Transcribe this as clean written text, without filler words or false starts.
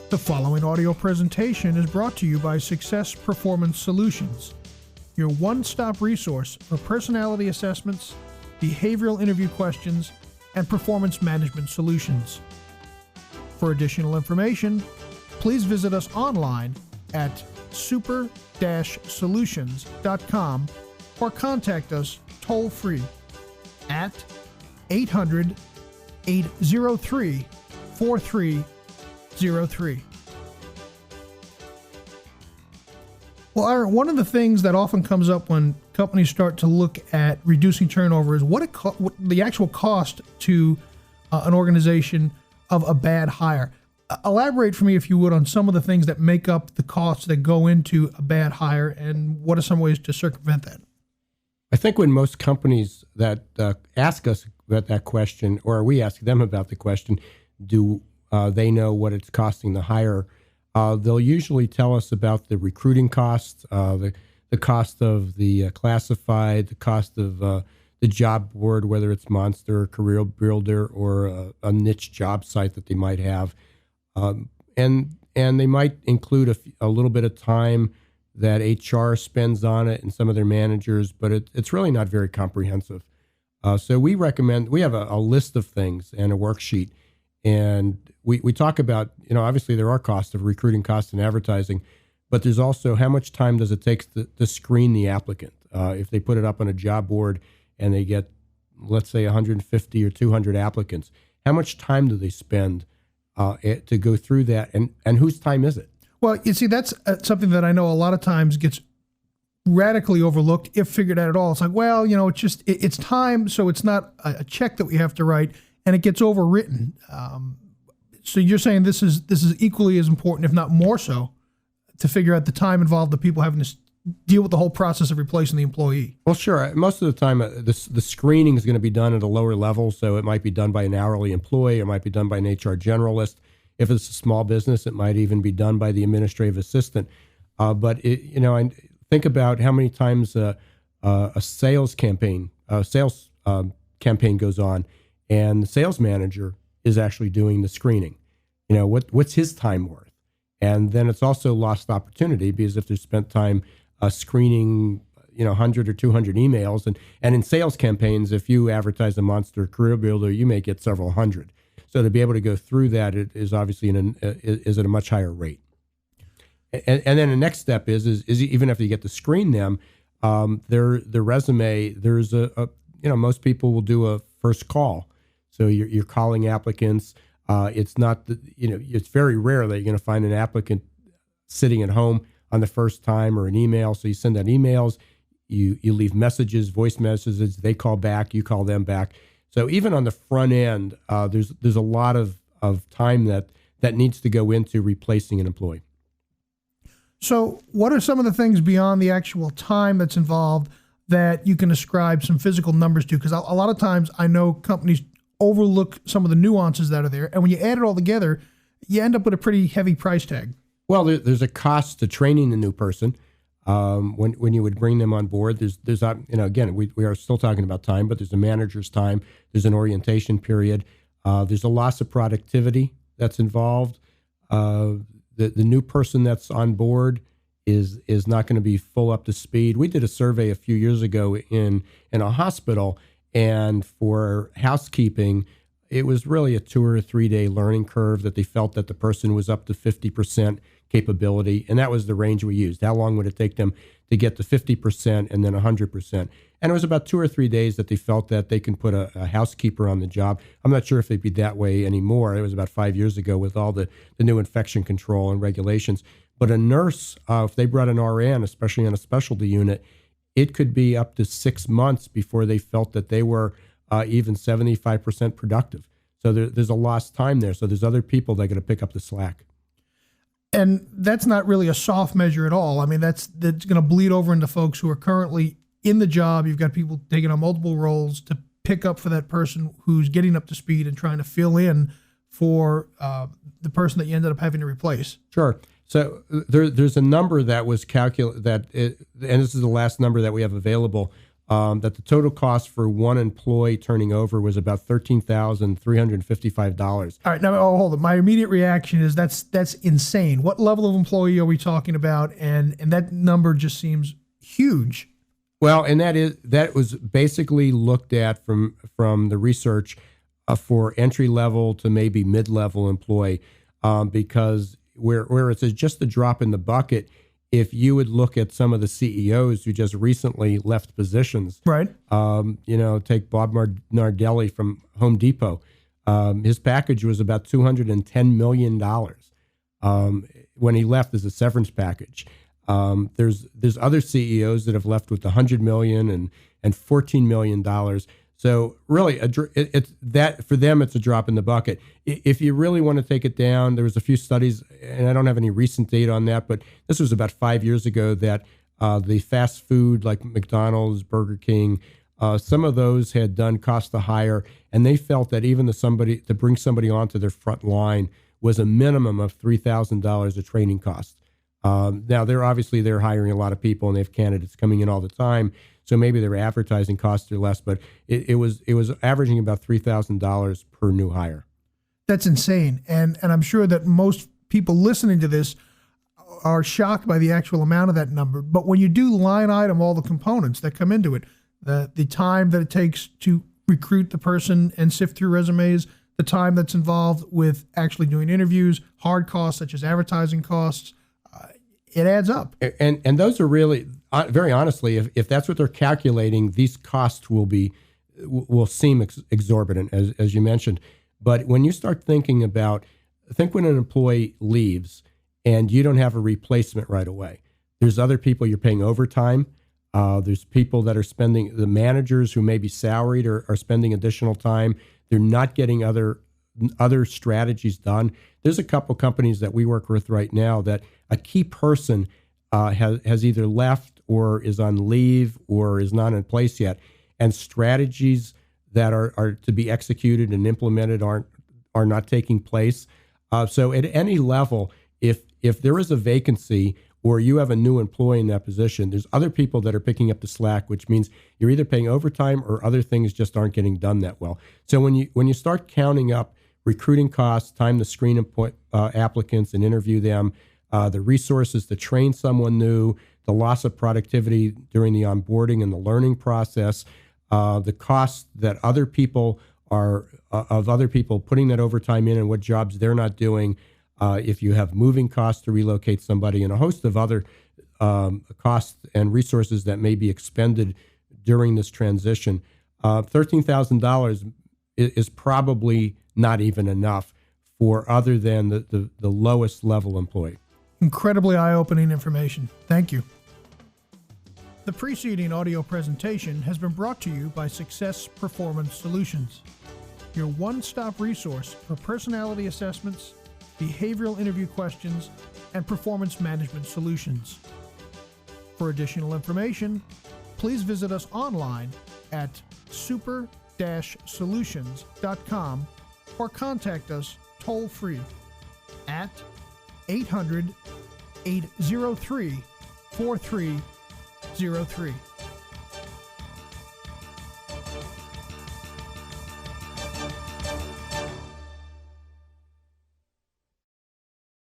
The following audio presentation is brought to you by Success Performance Solutions, your one-stop resource for personality assessments, behavioral interview questions, and performance management solutions. For additional information, please visit us online at super-solutions.com or contact us toll-free at 800-803-4303. Well, Aaron, one of the things that often comes up when companies start to look at reducing turnover is what the actual cost to an organization of a bad hire. Elaborate for me, if you would, on some of the things that make up the costs that go into a bad hire, and what are some ways to circumvent that? I think when most companies that ask us about that question, or we ask them about the question, do they know what it's costing to hire? They'll usually tell us about the recruiting costs, the cost of the classified, the cost of the job board, whether it's Monster, Career Builder, or a niche job site that they might have. And they might include a little bit of time that HR spends on it and some of their managers, but it's really not very comprehensive. So we recommend, we have a list of things and a worksheet, and we talk about, obviously there are costs of recruiting, costs and advertising, but there's also how much time does it take to screen the applicant. If they put it up on a job board and they get, let's say, 150 or 200 applicants, how much time do they spend to go through that, and whose time is it? Well, you see, that's something that I know a lot of times gets radically overlooked, if figured out at all. It's like, well, it's time, so it's not a check that we have to write, and it gets overwritten. So you're saying this is equally as important, if not more so, to figure out the time involved, the people having to deal with the whole process of replacing the employee. Well, sure. Most of the time, the screening is going to be done at a lower level, so it might be done by an hourly employee, it might be done by an HR generalist. If it's a small business, it might even be done by the administrative assistant. But I think about how many times a sales campaign goes on, and the sales manager is actually doing the screening. What's his time worth? And then it's also lost opportunity, because if they've spent time screening 100 or 200 emails, and in sales campaigns, if you advertise a Monster Career Builder, you may get several hundred. So to be able to go through that, it is obviously is at a much higher rate. And then the next step is even after you get to screen them, their resume, there's most people will do a first call. So you're calling applicants. It's not it's very rare that you're going to find an applicant sitting at home on the first time, or an email. So you send out emails, you leave messages, voice messages. They call back, you call them back. So even on the front end, there's a lot of time that needs to go into replacing an employee. So what are some of the things beyond the actual time that's involved that you can ascribe some physical numbers to? Because a lot of times I know companies overlook some of the nuances that are there, and when you add it all together, you end up with a pretty heavy price tag. Well, there's a cost to training the new person. When you would bring them on board, there's again, we are still talking about time, but there's a manager's time, there's an orientation period, there's a loss of productivity that's involved. The new person that's on board is not going to be full up to speed. We did a survey a few years ago in a hospital, and for housekeeping, it was really a 2 or 3 day learning curve that they felt that the person was up to 50% capability, and that was the range we used. How long would it take them to get to 50% and then 100%? And it was about 2 or 3 days that they felt that they can put a housekeeper on the job. I'm not sure if they'd be that way anymore. It was about 5 years ago with all the new infection control and regulations. But a nurse, if they brought an RN, especially on a specialty unit, it could be up to 6 months before they felt that they were even 75% productive. So there's a lost time there. So there's other people that are going to pick up the slack. And that's not really a soft measure at all. I mean, that's going to bleed over into folks who are currently in the job. You've got people taking on multiple roles to pick up for that person who's getting up to speed and trying to fill in for the person that you ended up having to replace. Sure. So there's a number that was calculated, and this is the last number that we have available, that the total cost for one employee turning over was about $13,355. All right, now hold on. My immediate reaction is that's insane. What level of employee are we talking about? And that number just seems huge. Well, and that was basically looked at from the research for entry level to maybe mid level employee, because where it's just a drop in the bucket. If you would look at some of the CEOs who just recently left positions, right? Take Bob Nardelli from Home Depot. His package was about $210 million when he left as a severance package. There's other CEOs that have left with $100 million and $14 million. So really, it's that for them, it's a drop in the bucket. If you really want to take it down, there was a few studies, and I don't have any recent data on that, but this was about 5 years ago that the fast food like McDonald's, Burger King, some of those had done cost to hire, and they felt that even to bring somebody onto their front line was a minimum of $3,000 of training cost. Now they're hiring a lot of people, and they have candidates coming in all the time. So maybe their advertising costs are less, but it was averaging about $3,000 per new hire. That's insane, and I'm sure that most people listening to this are shocked by the actual amount of that number. But when you do line item all the components that come into it, the time that it takes to recruit the person and sift through resumes, the time that's involved with actually doing interviews, hard costs such as advertising costs, it adds up. And those are really, very honestly, if that's what they're calculating, these costs will seem exorbitant, as you mentioned. But when you start think when an employee leaves and you don't have a replacement right away, there's other people you're paying overtime. There's people that are the managers who may be salaried are spending additional time. They're not getting other strategies done. There's a couple companies that we work with right now that a key person has either left or is on leave or is not in place yet, and strategies that are to be executed and implemented are not taking place. So at any level, if there is a vacancy or you have a new employee in that position, there's other people that are picking up the slack, which means you're either paying overtime or other things just aren't getting done that well. So when you start counting up recruiting costs, time to screen applicants and interview them, the resources to train someone new, the loss of productivity during the onboarding and the learning process, the costs that other people putting that overtime in and what jobs they're not doing, if you have moving costs to relocate somebody, and a host of other costs and resources that may be expended during this transition, $13,000 is probably not even enough for other than the lowest level employee. Incredibly eye-opening information. Thank you. The preceding audio presentation has been brought to you by Success Performance Solutions, your one-stop resource for personality assessments, behavioral interview questions, and performance management solutions. For additional information, please visit us online at super-solutions.com or contact us toll-free at 800-803-4303.